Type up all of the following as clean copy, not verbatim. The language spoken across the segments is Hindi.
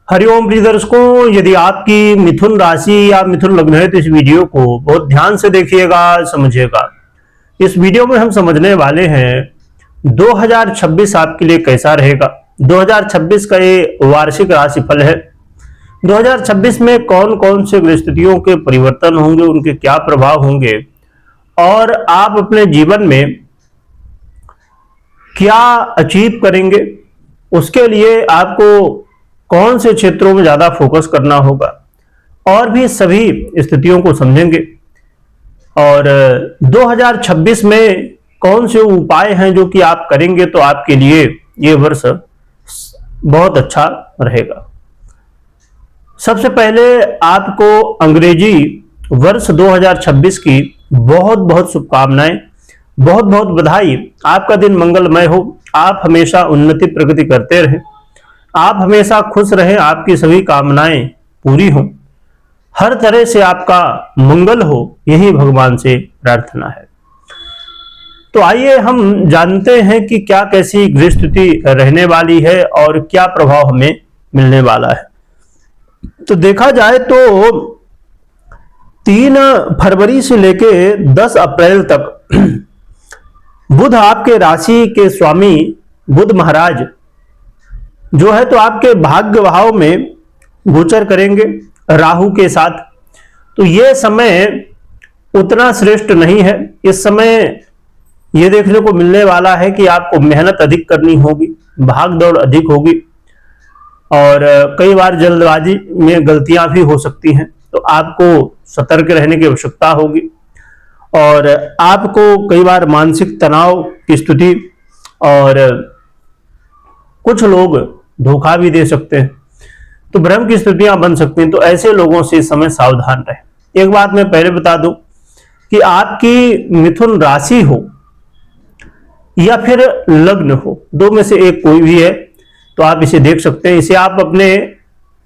हरिओम प्रिय दर्शकों, यदि आपकी मिथुन राशि या मिथुन लग्न है तो इस वीडियो को बहुत ध्यान से देखिएगा, समझिएगा। इस वीडियो में हम समझने वाले हैं 2026 आपके लिए कैसा रहेगा। 2026 का ये वार्षिक राशिफल है। 2026 में कौन कौन से ग्रहस्थितियों के परिवर्तन होंगे, उनके क्या प्रभाव होंगे और आप अपने जीवन में क्या अचीव करेंगे, उसके लिए आपको कौन से क्षेत्रों में ज्यादा फोकस करना होगा और भी सभी स्थितियों को समझेंगे। और 2026 में कौन से उपाय हैं जो कि आप करेंगे तो आपके लिए ये वर्ष बहुत अच्छा रहेगा। सबसे पहले आपको अंग्रेजी वर्ष 2026 की बहुत बहुत शुभकामनाएं, बहुत बहुत बधाई। आपका दिन मंगलमय हो, आप हमेशा उन्नति प्रगति करते रहें, आप हमेशा खुश रहें, आपकी सभी कामनाएं पूरी हों, हर तरह से आपका मंगल हो, यही भगवान से प्रार्थना है। तो आइए हम जानते हैं कि क्या कैसी गृह स्थिति रहने वाली है और क्या प्रभाव हमें मिलने वाला है। तो देखा जाए तो 3 फरवरी से लेके 10 अप्रैल तक बुध आपके राशि के स्वामी बुध महाराज जो है तो आपके भाग्य भाव में गोचर करेंगे राहु के साथ। तो ये समय उतना श्रेष्ठ नहीं है। इस समय ये देखने को मिलने वाला है कि आपको मेहनत अधिक करनी होगी, भाग दौड़ अधिक होगी और कई बार जल्दबाजी में गलतियां भी हो सकती हैं। तो आपको सतर्क रहने की आवश्यकता होगी और आपको कई बार मानसिक तनाव की स्थिति और कुछ लोग धोखा भी दे सकते हैं, तो भ्रम की स्थितियां बन सकती हैं। तो ऐसे लोगों से इस समय सावधान रहें। एक बात मैं पहले बता दूं कि आपकी मिथुन राशि हो या फिर लग्न हो, दो में से एक कोई भी है तो आप इसे देख सकते हैं। इसे आप अपने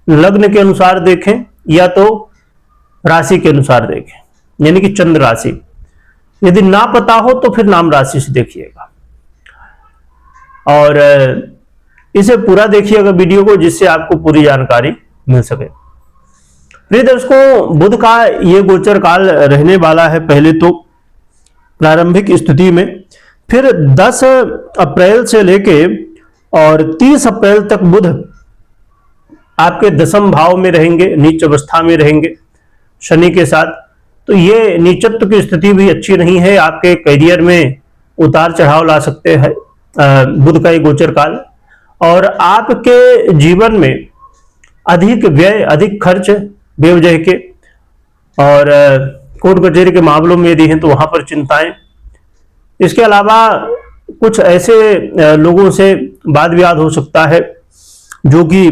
लग्न के अनुसार देखें या तो राशि के अनुसार देखें, यानी कि चंद्र राशि। यदि ना पता हो तो फिर नाम राशि से देखिएगा और इसे पूरा देखिएगा वीडियो को, जिससे आपको पूरी जानकारी मिल सके। प्रिय दर्शकों, बुध का ये गोचर काल रहने वाला है पहले तो प्रारंभिक स्थिति में, फिर 10 अप्रैल से लेके और 30 अप्रैल तक बुध आपके दशम भाव में रहेंगे, नीच अवस्था में रहेंगे शनि के साथ। तो ये नीचत्व की स्थिति भी अच्छी नहीं है, आपके करियर में उतार चढ़ाव ला सकते हैं बुध का ये गोचर काल। और आपके जीवन में अधिक व्यय, अधिक खर्च बेवजह के और कोर्ट कचहरी के मामलों में यदि हैं तो वहां पर चिंताएं। इसके अलावा कुछ ऐसे लोगों से वाद विवाद हो सकता है जो कि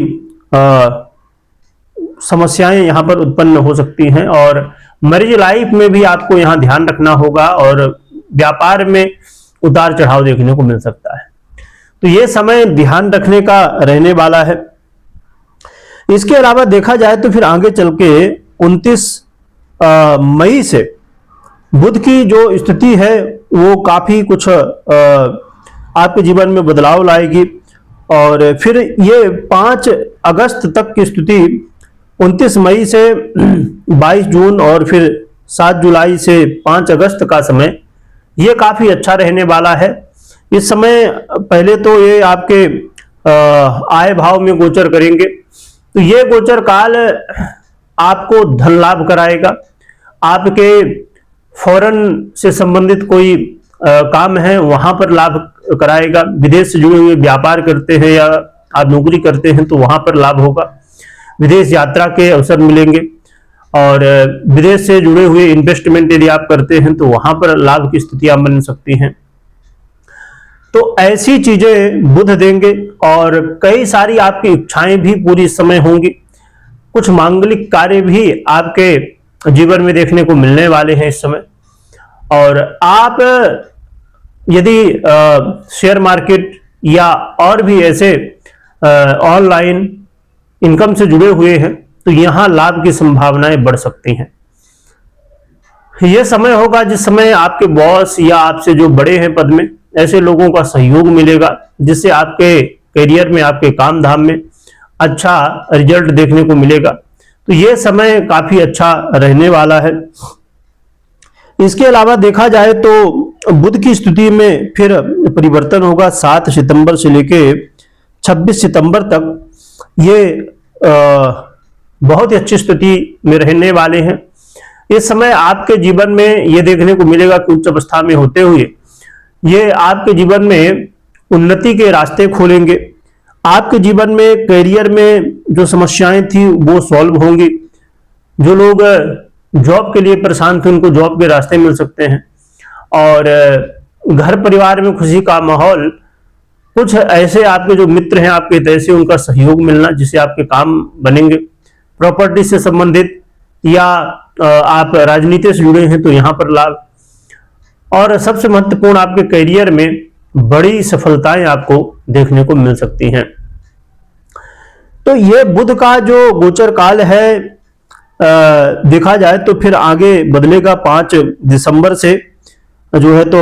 समस्याएं यहां पर उत्पन्न हो सकती हैं और मैरिज लाइफ में भी आपको यहां ध्यान रखना होगा और व्यापार में उतार चढ़ाव देखने को मिल सकता है। तो ये समय ध्यान रखने का रहने वाला है। इसके अलावा देखा जाए तो फिर आगे चल के 29 मई से बुध की जो स्थिति है वो काफी कुछ आपके जीवन में बदलाव लाएगी और फिर ये 5 अगस्त तक की स्थिति 29 मई से 22 जून और फिर 7 जुलाई से 5 अगस्त का समय ये काफी अच्छा रहने वाला है। इस समय पहले तो ये आपके आय भाव में गोचर करेंगे, तो ये गोचर काल आपको धन लाभ कराएगा। आपके फॉरेन से संबंधित कोई काम है वहां पर लाभ कराएगा। विदेश से जुड़े हुए व्यापार करते हैं या आप नौकरी करते हैं तो वहां पर लाभ होगा। विदेश यात्रा के अवसर मिलेंगे और विदेश से जुड़े हुए इन्वेस्टमेंट यदि आप करते हैं तो वहां पर लाभ की स्थितियां बन सकती हैं। तो ऐसी चीजें बुध देंगे और कई सारी आपकी इच्छाएं भी पूरी इस समय होंगी। कुछ मांगलिक कार्य भी आपके जीवन में देखने को मिलने वाले हैं इस समय। और आप यदि शेयर मार्केट या और भी ऐसे ऑनलाइन इनकम से जुड़े हुए हैं तो यहां लाभ की संभावनाएं बढ़ सकती हैं। यह समय होगा जिस समय आपके बॉस या आपसे जो बड़े हैं पद में, ऐसे लोगों का सहयोग मिलेगा जिससे आपके करियर में, आपके काम धाम में अच्छा रिजल्ट देखने को मिलेगा। तो ये समय काफी अच्छा रहने वाला है। इसके अलावा देखा जाए तो बुध की स्थिति में फिर परिवर्तन होगा 7 सितंबर से लेके 26 सितंबर तक। ये बहुत ही अच्छी स्थिति में रहने वाले हैं। इस समय आपके जीवन में ये देखने को मिलेगा कि उच्च अवस्था में होते हुए ये आपके जीवन में उन्नति के रास्ते खोलेंगे। आपके जीवन में करियर में जो समस्याएं थी वो सॉल्व होंगी। जो लोग जॉब के लिए परेशान थे उनको जॉब के रास्ते मिल सकते हैं। और घर परिवार में खुशी का माहौल, कुछ ऐसे आपके जो मित्र हैं आपके हित से उनका सहयोग मिलना जिससे आपके काम बनेंगे। प्रॉपर्टी से संबंधित या आप राजनीति से जुड़े हैं तो यहां पर लाभ। और सबसे महत्वपूर्ण आपके करियर में बड़ी सफलताएं आपको देखने को मिल सकती हैं। तो ये बुध का जो गोचर काल है देखा जाए तो फिर आगे बदलेगा 5 दिसंबर से जो है। तो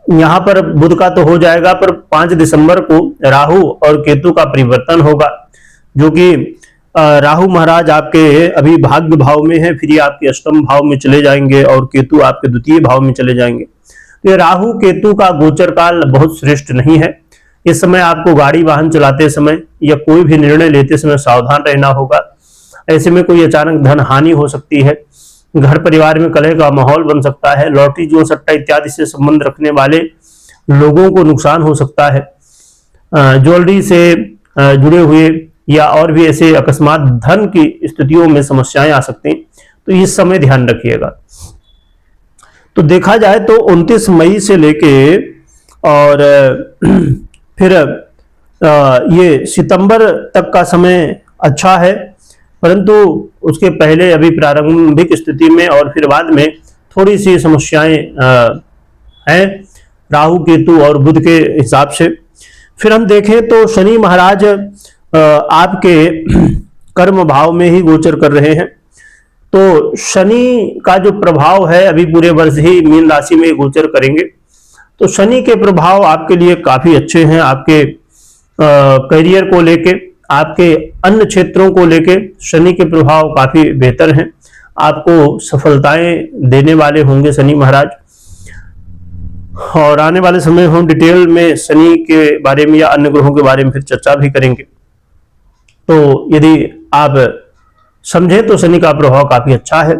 यहां पर बुध का तो हो जाएगा, पर 5 दिसंबर को राहु और केतु का परिवर्तन होगा, जो कि राहु महाराज आपके अभी भाग्य भाव में है, फिर ये आपके अष्टम भाव में चले जाएंगे और केतु आपके द्वितीय भाव में चले जाएंगे। ये राहु केतु का गोचर काल बहुत श्रेष्ठ नहीं है। इस समय आपको गाड़ी वाहन चलाते समय या कोई भी निर्णय लेते समय सावधान रहना होगा। ऐसे में कोई अचानक धन हानि हो सकती है, घर परिवार में कलह का माहौल बन सकता है, लॉटरी जुआ सट्टा इत्यादि से संबंध रखने वाले लोगों को नुकसान हो सकता है, ज्वेलरी से जुड़े हुए या और भी ऐसे अकस्मात धन की स्थितियों में समस्याएं आ सकती हैं। तो इस समय ध्यान रखिएगा। तो देखा जाए तो 29 मई से लेके और फिर ये सितंबर तक का समय अच्छा है, परंतु उसके पहले अभी प्रारंभिक स्थिति में और फिर बाद में थोड़ी सी समस्याएं हैं राहु केतु और बुध के हिसाब से। फिर हम देखें तो शनि महाराज आपके कर्म भाव में ही गोचर कर रहे हैं। तो शनि का जो प्रभाव है अभी पूरे वर्ष ही मीन राशि में गोचर करेंगे। तो शनि के प्रभाव आपके लिए काफी अच्छे हैं। आपके करियर को लेके, आपके अन्य क्षेत्रों को लेके शनि के प्रभाव काफी बेहतर हैं। आपको सफलताएं देने वाले होंगे शनि महाराज। और आने वाले समय हम डिटेल में शनि के बारे में या अन्य ग्रहों के बारे में फिर चर्चा भी करेंगे। तो यदि आप समझें तो शनि का प्रभाव काफी अच्छा है।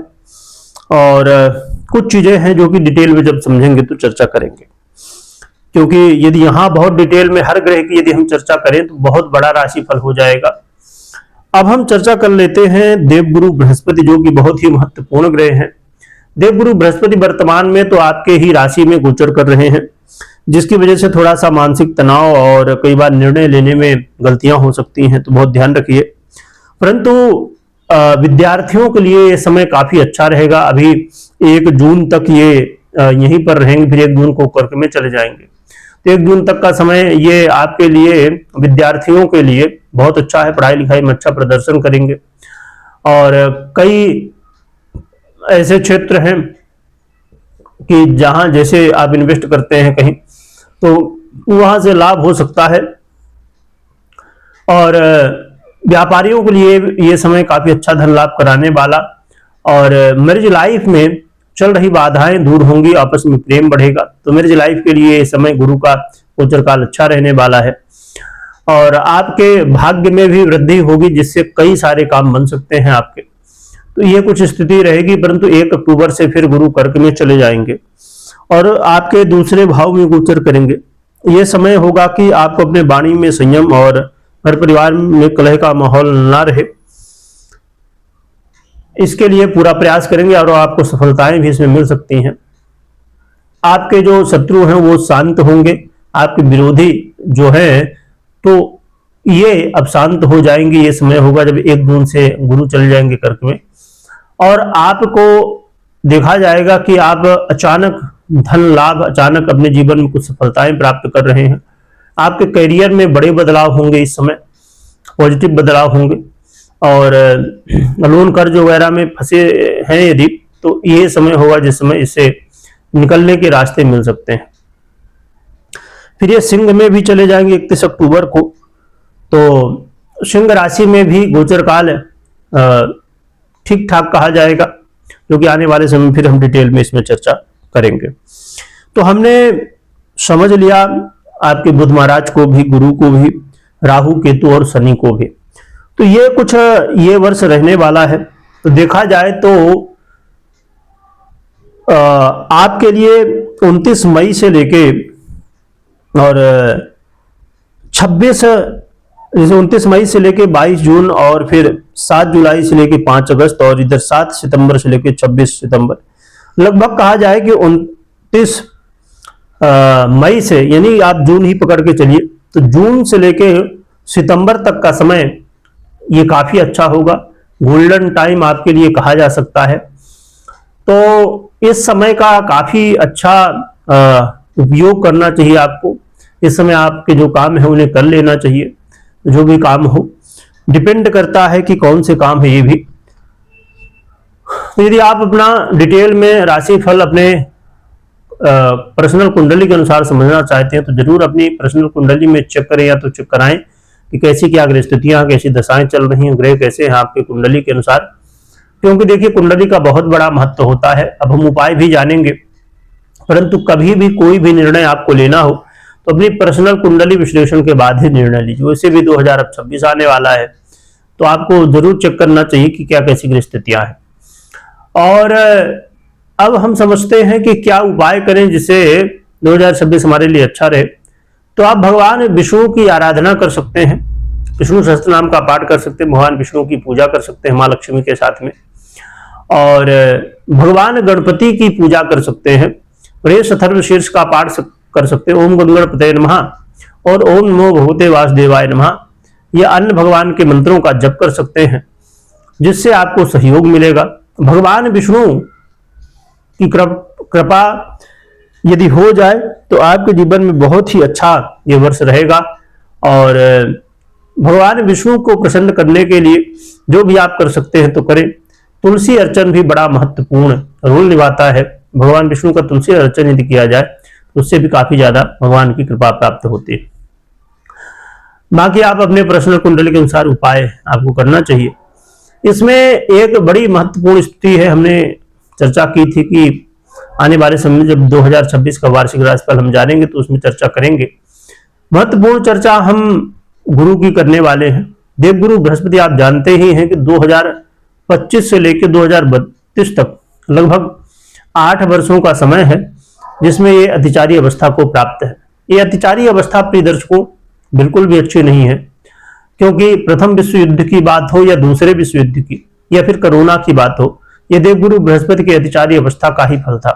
और कुछ चीजें हैं जो कि डिटेल में जब समझेंगे तो चर्चा करेंगे, क्योंकि यदि यहां बहुत डिटेल में हर ग्रह की यदि हम चर्चा करें तो बहुत बड़ा राशिफल हो जाएगा। अब हम चर्चा कर लेते हैं देवगुरु बृहस्पति, जो कि बहुत ही महत्वपूर्ण ग्रह हैं। देवगुरु बृहस्पति वर्तमान में तो आपके ही राशि में गोचर कर रहे हैं, जिसकी वजह से थोड़ा सा मानसिक तनाव और कई बार निर्णय लेने में गलतियां हो सकती हैं, तो बहुत ध्यान रखिए। परंतु विद्यार्थियों के लिए ये समय काफी अच्छा रहेगा। अभी 1 जून तक ये यहीं पर रहेंगे, फिर 1 जून को कर्क में चले जाएंगे। तो 1 जून तक का समय ये आपके लिए, विद्यार्थियों के लिए बहुत अच्छा है। पढ़ाई लिखाई में अच्छा प्रदर्शन करेंगे और कई ऐसे क्षेत्र हैं कि जहां जैसे आप इन्वेस्ट करते हैं कहीं तो वहां से लाभ हो सकता है। और व्यापारियों के लिए ये समय काफी अच्छा धन लाभ कराने वाला। और मैरिज लाइफ में चल रही बाधाएं दूर होंगी, आपस में प्रेम बढ़ेगा। तो मैरिज लाइफ के लिए ये समय गुरु का गोचर काल अच्छा रहने वाला है। और आपके भाग्य में भी वृद्धि होगी, जिससे कई सारे काम बन सकते हैं आपके। तो ये कुछ स्थिति रहेगी, परंतु 1 अक्टूबर से फिर गुरु कर्क में चले जाएंगे और आपके दूसरे भाव में गोचर करेंगे। ये समय होगा कि आपको अपने वाणी में संयम और घर परिवार में कलह का माहौल ना रहे, इसके लिए पूरा प्रयास करेंगे और आपको सफलताएं भी इसमें मिल सकती हैं। आपके जो शत्रु हैं वो शांत होंगे, आपके विरोधी जो है तो ये अब शांत हो जाएंगे। ये समय होगा जब 1 जून से गुरु चले जाएंगे कर्क में। और आपको देखा जाएगा कि आप अचानक धन लाभ, अचानक अपने जीवन में कुछ सफलताएं प्राप्त कर रहे हैं। आपके करियर में बड़े बदलाव होंगे, इस समय पॉजिटिव बदलाव होंगे। और लोन कर्ज वगैरह में फंसे हैं यदि, तो ये समय होगा जिस समय इससे निकलने के रास्ते मिल सकते हैं। फिर ये सिंह में भी चले जाएंगे 31 अक्टूबर को। तो सिंह राशि में भी गोचर काल ठीक ठाक कहा जाएगा, जो कि आने वाले समय फिर हम डिटेल में इसमें चर्चा करेंगे। तो हमने समझ लिया आपके बुध महाराज को भी, गुरु को भी, राहु केतु और शनि को भी। तो ये कुछ ये वर्ष रहने वाला है। तो देखा जाए तो आपके लिए 29 मई से लेके और 26 जैसे 29 मई से लेके 22 जून और फिर 7 जुलाई से लेके 5 अगस्त और इधर 7 सितंबर से लेके 26 सितंबर, लगभग कहा जाए कि 29 मई से, यानी आप जून ही पकड़ के चलिए, तो जून से लेके सितंबर तक का समय ये काफी अच्छा होगा। गोल्डन टाइम आपके लिए कहा जा सकता है। तो इस समय का काफी अच्छा उपयोग करना चाहिए आपको। इस समय आपके जो काम है उन्हें कर लेना चाहिए, जो भी काम हो। डिपेंड करता है कि कौन से काम है ये भी। तो यदि आप अपना डिटेल में राशि फल अपने पर्सनल कुंडली के अनुसार समझना चाहते हैं तो जरूर अपनी पर्सनल कुंडली में चेक करें, या तो चेक कराएं कि कैसी क्या ग्रह स्थितियां, कैसी दशाएं चल रही हैं, ग्रह कैसे हैं आपके कुंडली के अनुसार। क्योंकि देखिए कुंडली का बहुत बड़ा महत्व होता है। अब हम उपाय भी जानेंगे, परंतु कभी भी कोई भी निर्णय आपको लेना हो तो अपनी पर्सनल कुंडली विश्लेषण के बाद ही निर्णय लीजिए। वैसे भी 2026 आने वाला है, तो आपको जरूर चेक करना चाहिए कि क्या कैसी ग्रह स्थितियां हैं। और अब हम समझते हैं कि क्या उपाय करें जिससे 2026 हमारे लिए अच्छा रहे। तो आप भगवान विष्णु की आराधना कर सकते हैं, विष्णु सहस्त्र नाम का पाठ कर सकते हैं, भगवान विष्णु की पूजा कर सकते हैं मां लक्ष्मी के साथ में, और भगवान गणपति की पूजा कर सकते हैं। प्रेष अथर्व शीर्ष का पाठ कर सकते हैं, ओम गणपतये नमः और ओम नमो भगवते वासुदेवाय नमः। ये अन्य भगवान के मंत्रों का जप कर सकते हैं, जिससे आपको सहयोग मिलेगा। भगवान विष्णु की कृपा यदि हो जाए तो आपके जीवन में बहुत ही अच्छा ये वर्ष रहेगा। और भगवान विष्णु को प्रसन्न करने के लिए जो भी आप कर सकते हैं तो करें। तुलसी अर्चन भी बड़ा महत्वपूर्ण रोल निभाता है। भगवान विष्णु का तुलसी अर्चन यदि किया जाए तो उससे भी काफी ज्यादा भगवान की कृपा प्राप्त होती है। बाकी आप अपने पर्सनल कुंडली के अनुसार उपाय आपको करना चाहिए। इसमें एक बड़ी महत्वपूर्ण स्थिति है, हमने चर्चा की थी कि आने वाले समय में जब 2026 का वार्षिक राशिफल हम जानेंगे तो उसमें चर्चा करेंगे। महत्वपूर्ण चर्चा हम गुरु की करने वाले हैं। देवगुरु बृहस्पति आप जानते ही हैं कि 2025 से लेकर 2032 तक लगभग 8 वर्षों का समय है, जिसमें ये अतिचारी अवस्था को प्राप्त है। ये अतिचारी अवस्था प्रिय दर्शकों बिल्कुल भी अच्छी नहीं है, क्योंकि प्रथम विश्व युद्ध की बात हो या दूसरे विश्व युद्ध की या फिर कोरोना की बात हो, ये देवगुरु बृहस्पति की अतिचारी अवस्था का ही फल था।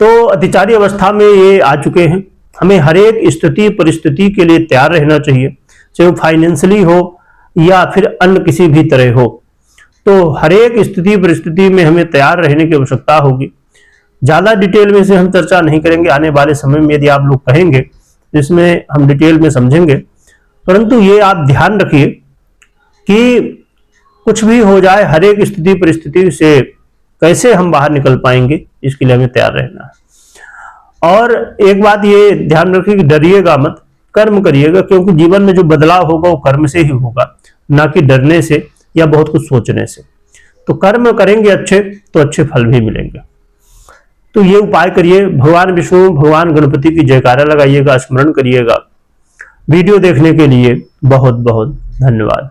तो अतिचारी अवस्था में ये आ चुके हैं। हमें हर एक स्थिति परिस्थिति के लिए तैयार रहना चाहिए, चाहे वो फाइनेंशियली हो या फिर अन्य किसी भी तरह हो। तो हर एक स्थिति परिस्थिति में हमें तैयार रहने की आवश्यकता होगी। ज्यादा डिटेल में से हम चर्चा नहीं करेंगे, आने वाले समय में यदि आप लोग कहेंगे जिसमें हम डिटेल में समझेंगे। परंतु ये आप ध्यान रखिए कि कुछ भी हो जाए, हर एक स्थिति परिस्थिति से कैसे हम बाहर निकल पाएंगे, इसके लिए हमें तैयार रहना है। और एक बात ये ध्यान रखिए कि डरिएगा मत, कर्म करिएगा, क्योंकि जीवन में जो बदलाव होगा वो कर्म से ही होगा, ना कि डरने से या बहुत कुछ सोचने से। तो कर्म करेंगे अच्छे तो अच्छे फल भी मिलेंगे। तो ये उपाय करिए। भगवान विष्णु भगवान गणपति की जयकारा लगाइएगा, स्मरण करिएगा। वीडियो देखने के लिए बहुत बहुत धन्यवाद।